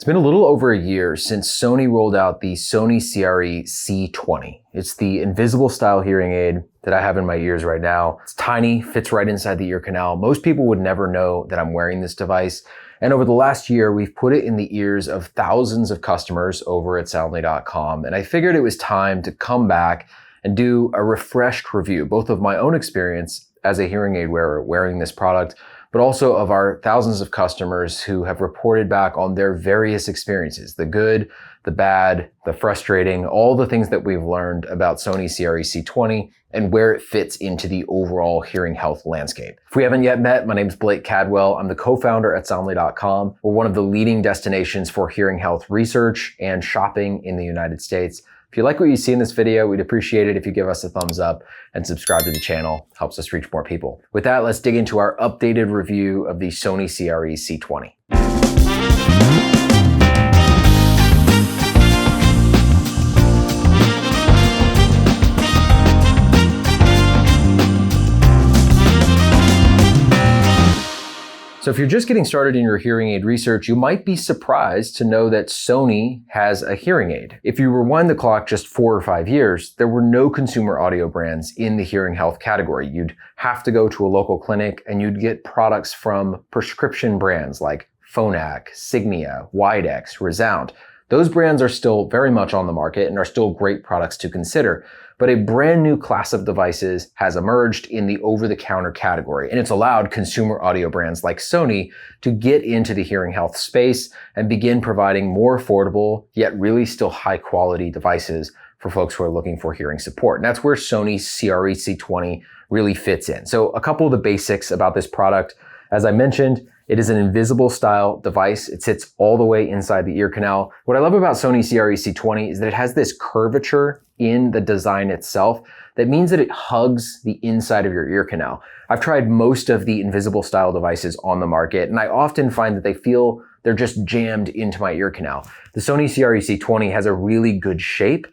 been a little over a year since Sony rolled out the Sony CRE-C20. It's the invisible style hearing aid that I have in my ears right now. It's tiny, fits right inside the ear canal. Most people would never know that I'm wearing this device. And over the last year, we've put it in the ears of thousands of customers over at Soundly.com. And I figured it was time to come back and do a refreshed review, both of my own experience as a hearing aid wearer wearing this product, but also of our thousands of customers who have reported back on their various experiences, the good, the bad, the frustrating, all the things that we've learned about Sony CRE-C20 and where it fits into the overall hearing health landscape. If we haven't yet met, my name is Blake Cadwell. I'm the co-founder at Soundly.com. We're one of the leading destinations for hearing health research and shopping in the United States. If you like what you see in this video, we'd appreciate it if you give us a thumbs up and subscribe to the channel. Helps us reach more people. With that, let's dig into our updated review of the Sony CRE-C20. So if you're just getting started in your hearing aid research, you might be surprised to know that Sony has a hearing aid. If you rewind the clock just 4 or 5 years, there were no consumer audio brands in the hearing health category. You'd have to go to a local clinic and you'd get products from prescription brands like Phonak, Signia, Widex, Resound. Those brands are still very much on the market and are still great products to consider. But a brand new class of devices has emerged in the over-the-counter category, and it's allowed consumer audio brands like Sony to get into the hearing health space and begin providing more affordable, yet really still high-quality devices for folks who are looking for hearing support. And that's where Sony's CRE-C20 really fits in. So a couple of the basics about this product. As I mentioned, it is an invisible style device. It sits all the way inside the ear canal. What I love about Sony CRE-C20 is that it has this curvature in the design itself. That means that it hugs the inside of your ear canal. I've tried most of the invisible style devices on the market, and I often find that they feel they're just jammed into my ear canal. The Sony CRE-C20 has a really good shape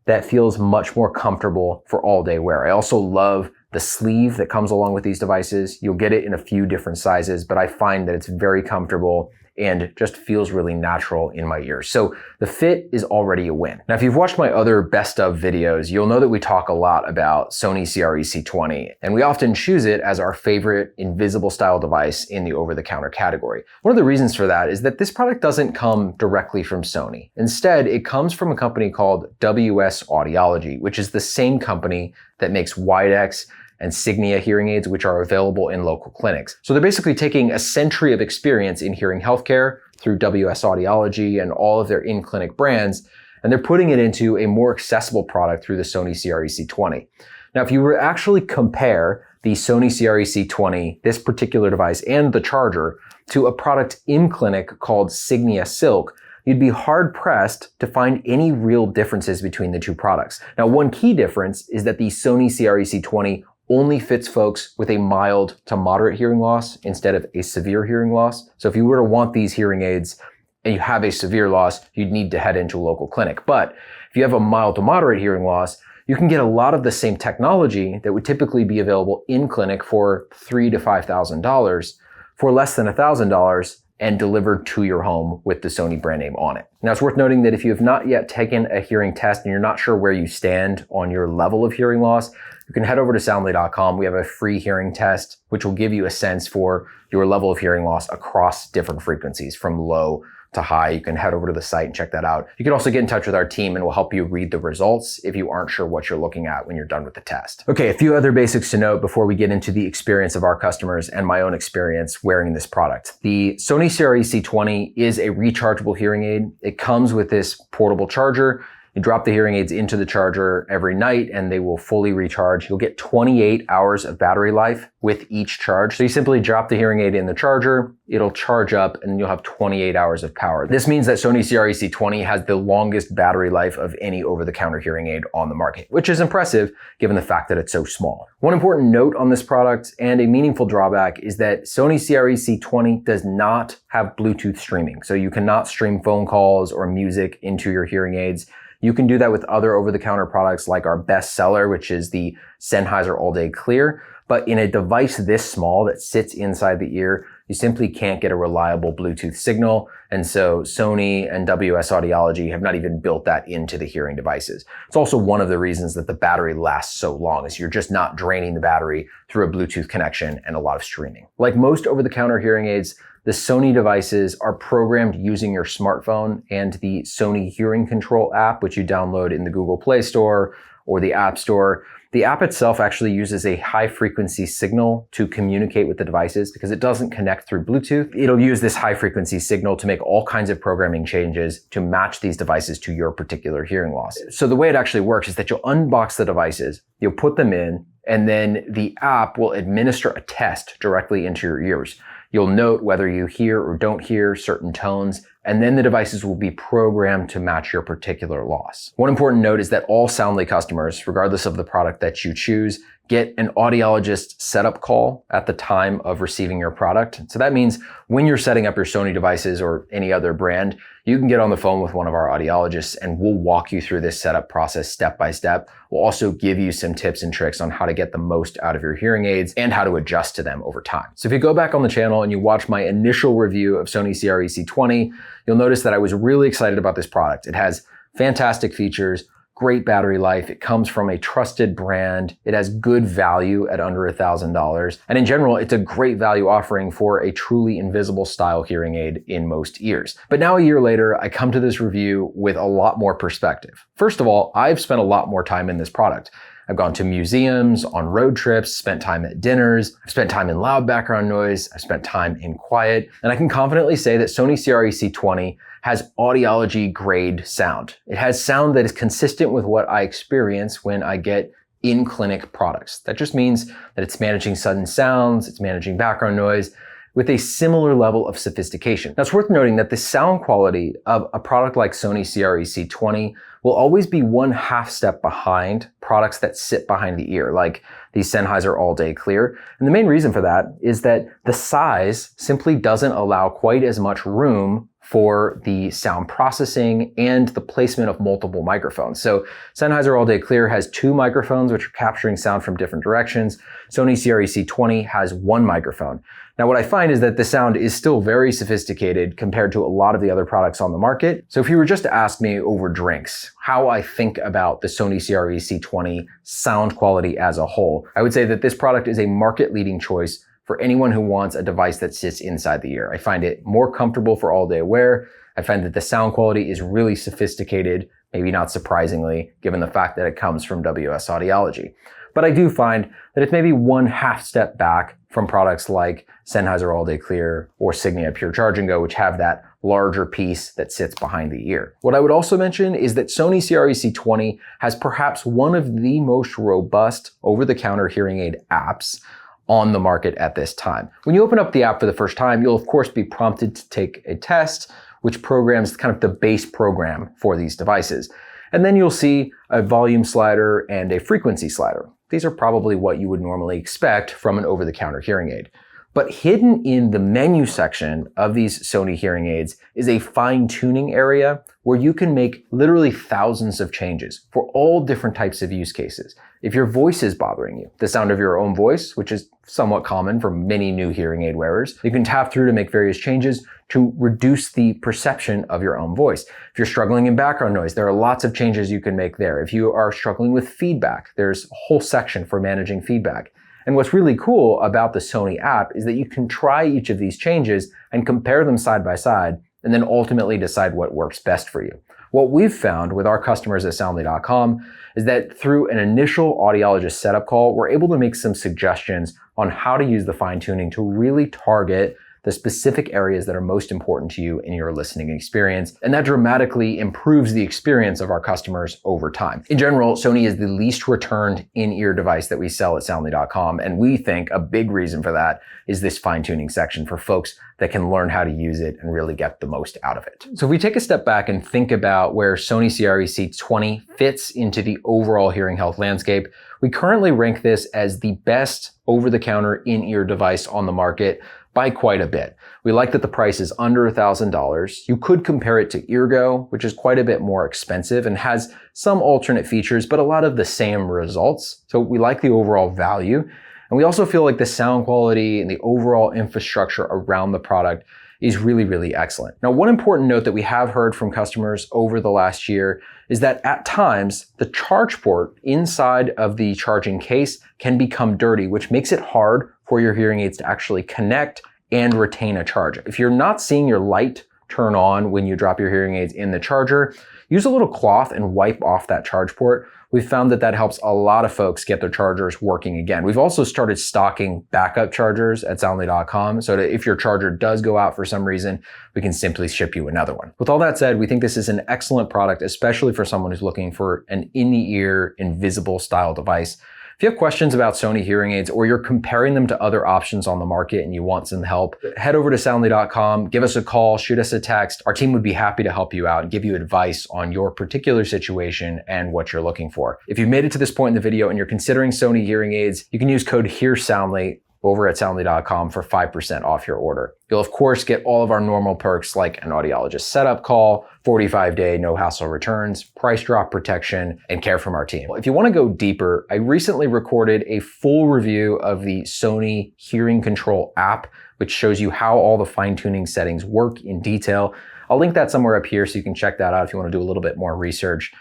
that feels much more comfortable for all day wear. I also love the sleeve that comes along with these devices. You'll get it in a few different sizes, but I find that it's very comfortable and just feels really natural in my ears. So the fit is already a win. Now, if you've watched my other best of videos, you'll know that we talk a lot about Sony CRE-C20, and we often choose it as our favorite invisible style device in the over-the-counter category. One of the reasons for that is that this product doesn't come directly from Sony. Instead, it comes from a company called WS Audiology, which is the same company that makes Widex and Signia hearing aids, which are available in local clinics. So they're basically taking a century of experience in hearing healthcare through WS Audiology and all of their in-clinic brands, and they're putting it into a more accessible product through the Sony CRE-C20. Now, if you were to actually compare the Sony CRE-C20, this particular device, and the charger to a product in clinic called Signia Silk, you'd be hard-pressed to find any real differences between the two products. Now, one key difference is that the Sony CRE-C20 only fits folks with a mild to moderate hearing loss instead of a severe hearing loss. So if you were to want these hearing aids and you have a severe loss, you'd need to head into a local clinic. But if you have a mild to moderate hearing loss, you can get a lot of the same technology that would typically be available in clinic for $3,000 to $5,000 for less than $1,000 and delivered to your home with the Sony brand name on it. Now, it's worth noting that if you have not yet taken a hearing test and you're not sure where you stand on your level of hearing loss, you can head over to Soundly.com. We have a free hearing test, which will give you a sense for your level of hearing loss across different frequencies from low to high. You can head over to the site and check that out. You can also get in touch with our team and we'll help you read the results if you aren't sure what you're looking at when you're done with the test. Okay, a few other basics to note before we get into the experience of our customers and my own experience wearing this product. The Sony CRE-C20 is a rechargeable hearing aid. It comes with this portable charger. You drop the hearing aids into the charger every night and they will fully recharge. You'll get 28 hours of battery life with each charge. So you simply drop the hearing aid in the charger, it'll charge up and you'll have 28 hours of power. This means that Sony CRE-C20 has the longest battery life of any over-the-counter hearing aid on the market, which is impressive given the fact that it's so small. One important note on this product and a meaningful drawback is that Sony CRE-C20 does not have Bluetooth streaming. So you cannot stream phone calls or music into your hearing aids. You can do that with other over-the-counter products like our best seller, which is the Sennheiser All Day Clear. But in a device this small that sits inside the ear, you simply can't get a reliable Bluetooth signal. And so Sony and WS Audiology have not even built that into the hearing devices. It's also one of the reasons that the battery lasts so long, is you're just not draining the battery through a Bluetooth connection and a lot of streaming. Like most over-the-counter hearing aids, the Sony devices are programmed using your smartphone and the Sony Hearing Control app, which you download in the Google Play Store or the App Store. The app itself actually uses a high-frequency signal to communicate with the devices because it doesn't connect through Bluetooth. It'll use this high-frequency signal to make all kinds of programming changes to match these devices to your particular hearing loss. So the way it actually works is that you'll unbox the devices, you'll put them in, and then the app will administer a test directly into your ears. You'll note whether you hear or don't hear certain tones, and then the devices will be programmed to match your particular loss. One important note is that all Soundly customers, regardless of the product that you choose, get an audiologist setup call at the time of receiving your product. So that means when you're setting up your Sony devices or any other brand, you can get on the phone with one of our audiologists and we'll walk you through this setup process step by step. We'll also give you some tips and tricks on how to get the most out of your hearing aids and how to adjust to them over time. So if you go back on the channel and you watch my initial review of Sony CRE-C20, you'll notice that I was really excited about this product. It has fantastic features, great battery life. It comes from a trusted brand. It has good value at under $1,000. And in general, it's a great value offering for a truly invisible style hearing aid in most ears. But now a year later, I come to this review with a lot more perspective. First of all, I've spent a lot more time in this product. I've gone to museums, on road trips, spent time at dinners, I've spent time in loud background noise, I've spent time in quiet, and I can confidently say that Sony CRE-C20 has audiology grade sound. It has sound that is consistent with what I experience when I get in-clinic products. That just means that it's managing sudden sounds, it's managing background noise with a similar level of sophistication. Now, it's worth noting that the sound quality of a product like Sony CRE-C20 will always be one half step behind products that sit behind the ear, like the Sennheiser All-Day Clear. And the main reason for that is that the size simply doesn't allow quite as much room for the sound processing and the placement of multiple microphones. So Sennheiser All-Day Clear has 2 microphones which are capturing sound from different directions. Sony CRE-C20 has 1 microphone. Now what I find is that the sound is still very sophisticated compared to a lot of the other products on the market. So if you were just to ask me over drinks how I think about the Sony CRE-C20 sound quality as a whole, I would say that this product is a market-leading choice for anyone who wants a device that sits inside the ear. I find it more comfortable for all-day wear. I find that the sound quality is really sophisticated, maybe not surprisingly, given the fact that it comes from WS Audiology. But I do find that it's maybe one half step back from products like Sennheiser All-Day Clear or Signia Pure Charge and Go, which have that larger piece that sits behind the ear. What I would also mention is that Sony CRE-C20 has perhaps one of the most robust over-the-counter hearing aid apps on the market at this time. When you open up the app for the first time, you'll of course be prompted to take a test, which programs kind of the base program for these devices. And then you'll see a volume slider and a frequency slider. These are probably what you would normally expect from an over-the-counter hearing aid. But hidden in the menu section of these Sony hearing aids is a fine-tuning area where you can make literally thousands of changes for all different types of use cases. If your voice is bothering you, the sound of your own voice, which is somewhat common for many new hearing aid wearers, you can tap through to make various changes to reduce the perception of your own voice. If you're struggling in background noise, there are lots of changes you can make there. If you are struggling with feedback, there's a whole section for managing feedback. And what's really cool about the Sony app is that you can try each of these changes and compare them side by side, and then ultimately decide what works best for you. What we've found with our customers at Soundly.com is that through an initial audiologist setup call, we're able to make some suggestions on how to use the fine-tuning to really target the specific areas that are most important to you in your listening experience. And that dramatically improves the experience of our customers over time. In general, Sony is the least returned in-ear device that we sell at Soundly.com. And we think a big reason for that is this fine-tuning section for folks that can learn how to use it and really get the most out of it. So if we take a step back and think about where Sony CRE-C20 fits into the overall hearing health landscape, we currently rank this as the best over-the-counter in-ear device on the market by quite a bit. We like that the price is under $1,000. You could compare it to Eargo, which is quite a bit more expensive and has some alternate features, but a lot of the same results. So we like the overall value. And we also feel like the sound quality and the overall infrastructure around the product is really, really excellent. Now, one important note that we have heard from customers over the last year is that at times the charge port inside of the charging case can become dirty, which makes it hard for your hearing aids to actually connect and retain a charge. If you're not seeing your light turn on when you drop your hearing aids in the charger, use a little cloth and wipe off that charge port. We've found that that helps a lot of folks get their chargers working again. We've also started stocking backup chargers at Soundly.com so that if your charger does go out for some reason, we can simply ship you another one. With all that said, we think this is an excellent product, especially for someone who's looking for an in-the-ear, invisible style device. If you have questions about Sony hearing aids or you're comparing them to other options on the market and you want some help, head over to Soundly.com, give us a call, shoot us a text. Our team would be happy to help you out and give you advice on your particular situation and what you're looking for. If you've made it to this point in the video and you're considering Sony hearing aids, you can use code HEARSOUNDLY over at Soundly.com for 5% off your order. You'll of course get all of our normal perks like an audiologist setup call, 45-day no-hassle returns, price drop protection, and care from our team. If you want to go deeper, I recently recorded a full review of the Sony Hearing Control app, which shows you how all the fine-tuning settings work in detail. I'll link that somewhere up here so you can check that out if you want to do a little bit more research.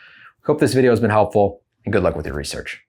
Hope this video has been helpful, and good luck with your research.